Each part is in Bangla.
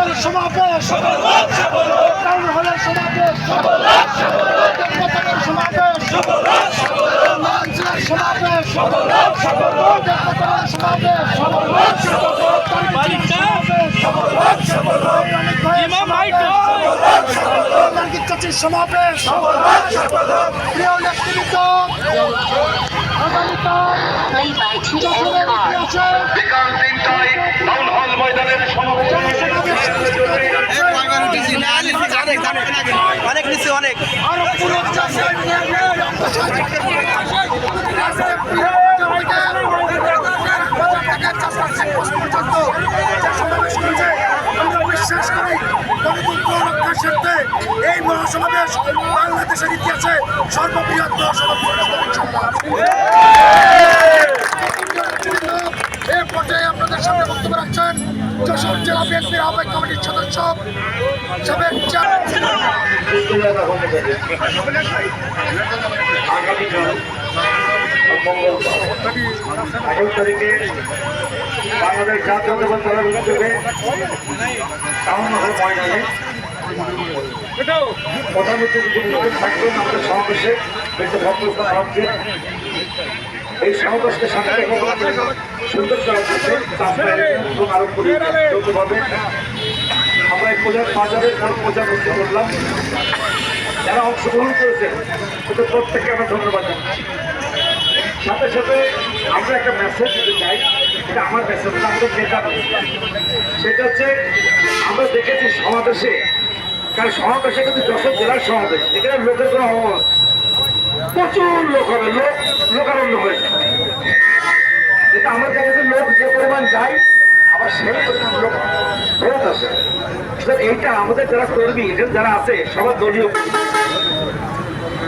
হল সমাবেশ টাউন হলের সমাবেশ সমাবেশ সমাবেশ সমাবেশ প্রিয় নেতৃত্ব অনেক নিচে অনেক বিশ্বাস করি গণতন্ত্র রক্ষার স্বার্থে এই মহাসমাবেশ বাংলাদেশের ইতিহাসে সর্ববৃহৎ এ পর্যায়ে আপনাদের সামনে বক্তব্য রাখছেন যশোর জেলা বিএনপির আহ্বায়ক কমিটির সদস্য সাবেক বাংলাদেশ জাতীয়তাবাদী দলের উদ্যোগে টাউন হল ময়দানে প্রধানমন্ত্রী থাকবেন আমাদের সমাবেশে এই সমাবেশকে সামনে সুন্দর করার জন্য আরো যৌথভাবে আমরা এই পূজার বাজারের পূজা করতে করলাম। যারা অংশগ্রহণ করেছেন তাদের প্রত্যেককে আমরা ধন্যবাদ জানাচ্ছি। সাথে সাথে আমরা একটা মেসেজ দিতে চাই, এটা আমার মেসেজ না, আমাদের নেতা। সেটা হচ্ছে আমরা দেখেছি সমাবেশে, কারণ সমাবেশে কিন্তু যশোর জেলার সমাবেশ, এখানে লোকের কোনো অভাব, প্রচুর লোক হবে, লোকারণ্য হয়েছে। কিন্তু আমার কাছে লোক যে পরিমাণ যায় আবার সেই পরিমাণ লোক ফেরত আসে। এইটা আমাদের যারা কর্মী যারা আছে সবার দলীয়,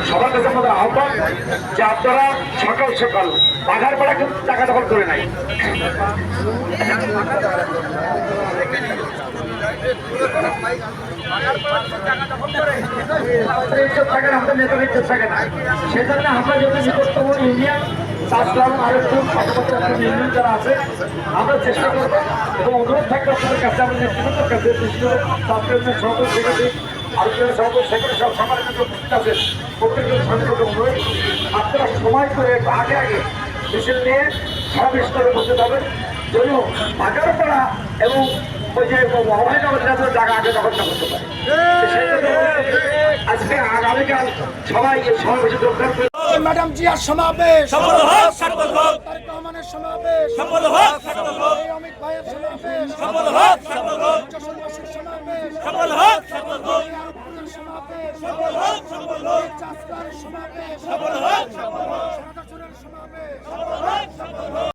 সবার কাছে আমাদের আহ্বান যে আপনারা সকাল সকাল বাঘার পাড়া কিন্তু টাকা দখল করে নাই, আমাদের নেতার ইজ্জত থাকে না। সেজন্য আমরা যদি নিকটতম ইউনিয়ন ইউনিয়ন যারা আছে আমরা চেষ্টা করবো এবং অনুরোধ থাকবে আপনাদের কাছে, আমাদের নেতৃত্বের কাছে, সভাপতি সেক্রেটারি আলোচনা সভাপতি সেক্রেটারি সব সবার কাছে আছে, প্রত্যেকের সঙ্গে অনুরোধ আপনারা সময় করে আগে আগে মিছিল নিয়ে সমাবেশ করে বসে যাবেন, যেন বাজারপাড়া এবং ওই যে অভয়নগর জায়গা আগে দখল না করতে পারে। আজকে আগামীকাল সবাই এই সমাবেশে যোগদান করে ম্যাডাম জিয়ার সমাবেশ রহমানের সমাবেশ অমিত ভাইয়ের সমাবেশ সমাবেশ